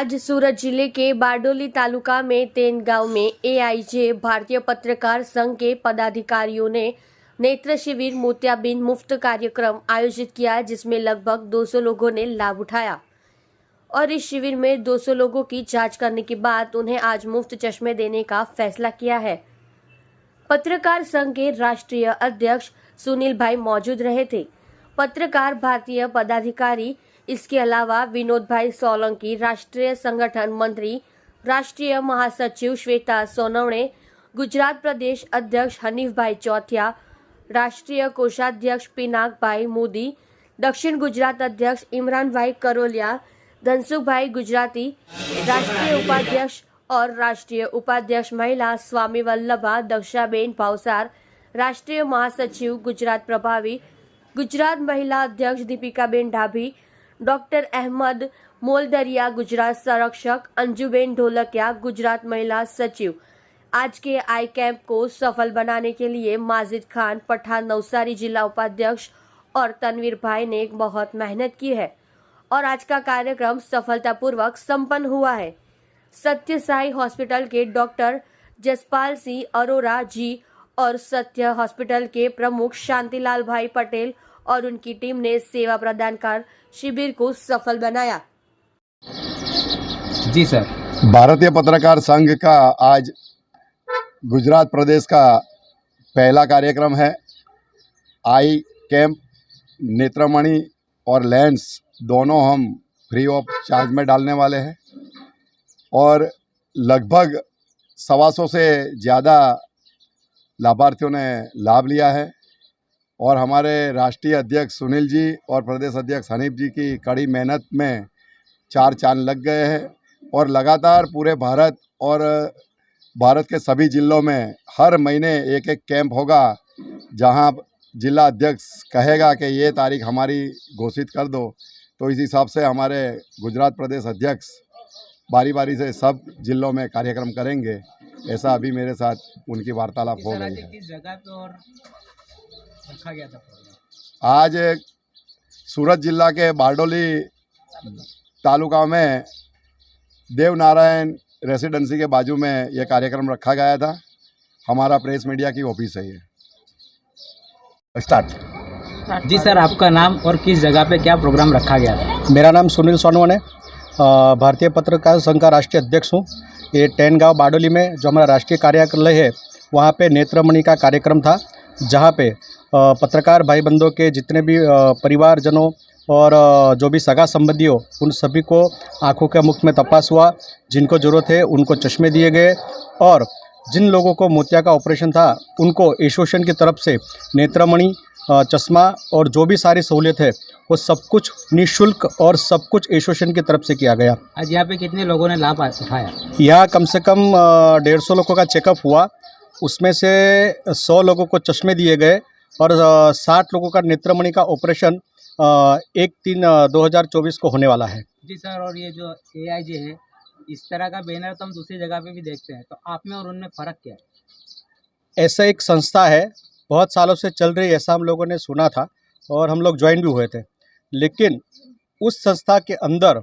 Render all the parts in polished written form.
आज सूरत जिले के बारडोली तालुका में तेन गांव में एआईजे भारतीय पत्रकार संघ के पदाधिकारियों ने नेत्र शिविर मोतियाबिंद मुफ्त कार्यक्रम आयोजित किया, जिसमें लगभग 200 लोगों ने लाभ उठाया और इस शिविर में 200 लोगों की जांच करने के बाद उन्हें आज मुफ्त चश्मे देने का फैसला किया है। पत्रकार संघ के राष्ट्रीय अध्यक्ष सुनील भाई मौजूद रहे थे। पत्रकार भारतीय पदाधिकारी, इसके अलावा विनोद भाई सोलंकी, राष्ट्रीय संगठन मंत्री, राष्ट्रीय महासचिव श्वेता सोनवणे, गुजरात प्रदेश अध्यक्ष हनीफ भाई चौथिया, राष्ट्रीय कोषाध्यक्ष पिनाक भाई मोदी, दक्षिण गुजरात अध्यक्ष इमरान भाई करोलिया, धनसुख भाई गुजराती, राष्ट्रीय उपाध्यक्ष और राष्ट्रीय उपाध्यक्ष महिला स्वामी वल्लभा दक्षाबेन भावसार, राष्ट्रीय महासचिव गुजरात प्रभावी, गुजरात महिला अध्यक्ष दीपिकाबेन ढाभी, डॉक्टर अहमद मोलदरिया गुजरात संरक्षक, अंजुबेन ढोलकिया गुजरात महिला सचिव। आज के आई कैंप को सफल बनाने के लिए माजिद खान पठान नवसारी जिला उपाध्यक्ष और तनवीर भाई ने बहुत मेहनत की है और आज का कार्यक्रम सफलतापूर्वक संपन्न हुआ है। सत्य साई हॉस्पिटल के डॉक्टर जसपाल सिंह अरोरा जी और सत्य हॉस्पिटल के प्रमुख शांतिलाल भाई पटेल और उनकी टीम ने सेवा प्रदान कर शिविर को सफल बनाया। जी सर। भारतीय पत्रकार संघ का आज गुजरात प्रदेश का पहला कार्यक्रम है। आई कैंप, नेत्रमणि और लेंस दोनों हम फ्री ऑफ चार्ज में डालने वाले हैं और लगभग 125 से ज़्यादा लाभार्थियों ने लाभ लिया है और हमारे राष्ट्रीय अध्यक्ष सुनील जी और प्रदेश अध्यक्ष हनीफ जी की कड़ी मेहनत में 4 चांद लग गए हैं और लगातार पूरे भारत और भारत के सभी जिलों में हर महीने एक कैंप होगा, जहां जिला अध्यक्ष कहेगा कि ये तारीख हमारी घोषित कर दो, तो इस हिसाब से हमारे गुजरात प्रदेश अध्यक्ष बारी बारी से सब जिलों में कार्यक्रम करेंगे। ऐसा अभी मेरे साथ उनकी वार्तालाप हो गई है। किस जगह पे और रखा गया था प्रोग्राम? आज सूरत जिला के बारडोली तालुका में देवनारायण रेसिडेंसी के बाजू में यह कार्यक्रम रखा गया था। हमारा प्रेस मीडिया की ऑफिस है ये। स्टार्ट। जी सर, आपका नाम और किस जगह पे क्या प्रोग्राम रखा गया था? मेरा नाम सुनील सोनवणे, भारतीय पत्रकार संघ का राष्ट्रीय अध्यक्ष हूँ। ये टेन गाँव बारडोली में जो हमारा राष्ट्रीय कार्यालय है, वहाँ पे नेत्रमणि का कार्यक्रम था, जहाँ पे पत्रकार भाई बंधुओं के जितने भी परिवारजनों और जो भी सगा संबंधी हो, उन सभी को आँखों के मुफ्त में तपास हुआ। जिनको ज़रूरत है उनको चश्मे दिए गए और जिन लोगों को मोतिया का ऑपरेशन था उनको एसोसिएशन की तरफ से नेत्रमणि, चश्मा और जो भी सारी सहूलियत है वो सब कुछ निःशुल्क और सब कुछ एसोसिएशन की तरफ से किया गया। आज यहाँ पे कितने लोगों ने लाभ उठाया? यहाँ कम से कम 150 लोगों का चेकअप हुआ, उसमें से 100 लोगों को चश्मे दिए गए और 60 लोगों का नेत्रमणि का ऑपरेशन 1/3/2024 को होने वाला है। जी सर, और ये जो एआईजे है, इस तरह का बैनर तो हम दूसरी जगह पे भी देखते हैं, तो आप में और उनमें फ़र्क क्या है? ऐसा एक संस्था है, बहुत सालों से चल रही, ऐसा हम लोगों ने सुना था और हम लोग ज्वाइन भी हुए थे, लेकिन उस संस्था के अंदर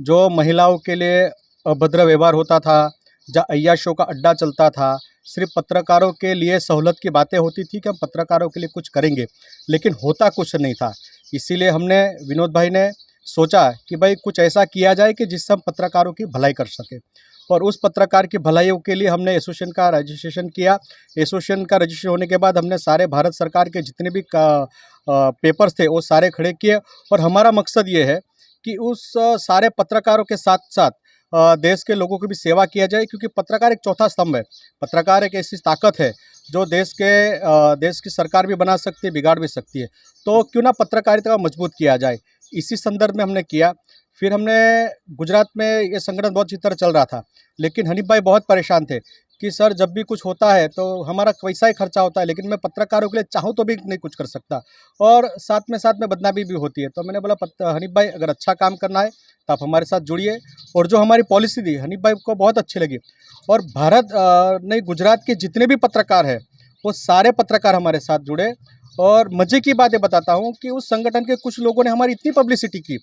जो महिलाओं के लिए अभद्र व्यवहार होता था, जहाँ अय्याशों का अड्डा चलता था, सिर्फ पत्रकारों के लिए सहूलत की बातें होती थी कि हम पत्रकारों के लिए कुछ करेंगे, लेकिन होता कुछ नहीं था। इसीलिए हमने, विनोद भाई ने सोचा कि भाई कुछ ऐसा किया जाए कि जिससे हम पत्रकारों की भलाई कर सकें, और उस पत्रकार की भलाई के लिए हमने एसोसिएशन का रजिस्ट्रेशन किया। एसोसिएशन का रजिस्ट्रेशन होने के बाद हमने सारे भारत सरकार के जितने भी पेपर्स थे वो सारे खड़े किए और हमारा मकसद ये है कि उस सारे पत्रकारों के साथ साथ देश के लोगों की भी सेवा किया जाए, क्योंकि पत्रकार एक चौथा स्तंभ है। पत्रकार एक ऐसी ताकत है जो देश की सरकार भी बना सकती है, बिगाड़ भी सकती है। तो क्यों ना पत्रकारिता को मजबूत किया जाए, इसी संदर्भ में हमने किया। फिर हमने गुजरात में ये संगठन बहुत अच्छी तरह चल रहा था, लेकिन हनीफ भाई बहुत परेशान थे कि सर जब भी कुछ होता है तो हमारा पैसा ही खर्चा होता है, लेकिन मैं पत्रकारों के लिए चाहूँ तो भी नहीं कुछ कर सकता और साथ में बदनामी भी होती है। तो मैंने बोला हनीफ भाई, अगर अच्छा काम करना है तो आप हमारे साथ जुड़िए। और जो हमारी पॉलिसी थी हनीफ भाई को बहुत अच्छी लगी और भारत नहीं, गुजरात के जितने भी पत्रकार हैं वो सारे पत्रकार हमारे साथ जुड़े। और मज़े की बातें बताता हूँ कि उस संगठन के कुछ लोगों ने हमारी इतनी पब्लिसिटी की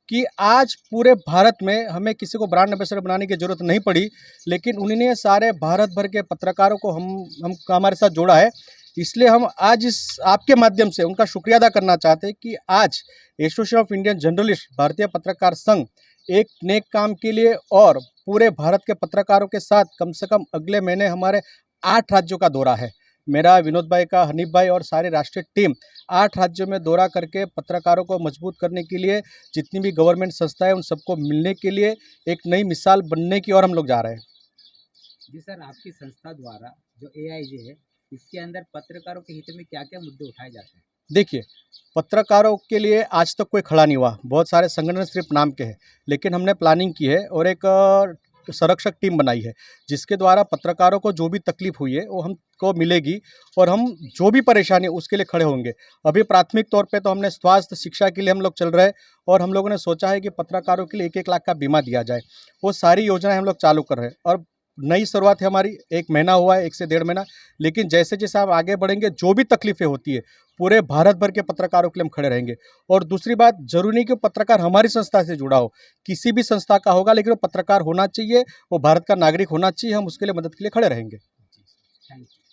कि आज पूरे भारत में हमें किसी को ब्रांड एम्बेसडर बनाने की ज़रूरत नहीं पड़ी, लेकिन उन्होंने सारे भारत भर के पत्रकारों को हम हमारे साथ जोड़ा है। इसलिए हम आज इस आपके माध्यम से उनका शुक्रिया अदा करना चाहते हैं कि आज एसोसिएशन ऑफ इंडियन जर्नलिस्ट भारतीय पत्रकार संघ एक नेक काम के लिए और पूरे भारत के पत्रकारों के साथ कम से कम अगले महीने हमारे 8 राज्यों का दौरा है। मेरा, विनोद भाई का, हनीफ भाई और सारी राष्ट्रीय टीम 8 राज्यों में दौरा करके पत्रकारों को मजबूत करने के लिए, जितनी भी गवर्नमेंट संस्थाएं उन सबको मिलने के लिए एक नई मिसाल बनने की ओर हम लोग जा रहे हैं। जी सर, आपकी संस्था द्वारा जो AIJ है, इसके अंदर पत्रकारों के हित में क्या क्या मुद्दे उठाए जाते हैं? देखिए, पत्रकारों के लिए आज तक कोई खड़ा नहीं हुआ। बहुत सारे संगठन सिर्फ नाम के हैं, लेकिन हमने प्लानिंग की है और एक संरक्षक टीम बनाई है, जिसके द्वारा पत्रकारों को जो भी तकलीफ हुई है वो हमको मिलेगी और हम जो भी परेशानी उसके लिए खड़े होंगे। अभी प्राथमिक तौर पे तो हमने स्वास्थ्य शिक्षा के लिए हम लोग चल रहे हैं और हम लोगों ने सोचा है कि पत्रकारों के लिए 1-1 लाख का बीमा दिया जाए। वो सारी योजनाएं हम लोग चालू कर रहे हैं और नई शुरुआत है हमारी। 1 महीना हुआ है, 1 से 1.5 महीना, लेकिन जैसे जैसे हम आगे बढ़ेंगे, जो भी तकलीफें होती है पूरे भारत भर के पत्रकारों के लिए हम खड़े रहेंगे। और दूसरी बात, जरूरी नहीं कि पत्रकार हमारी संस्था से जुड़ा हो, किसी भी संस्था का होगा, लेकिन वो पत्रकार होना चाहिए, वो भारत का नागरिक होना चाहिए। हम उसके लिए मदद के लिए खड़े रहेंगे। Thank you.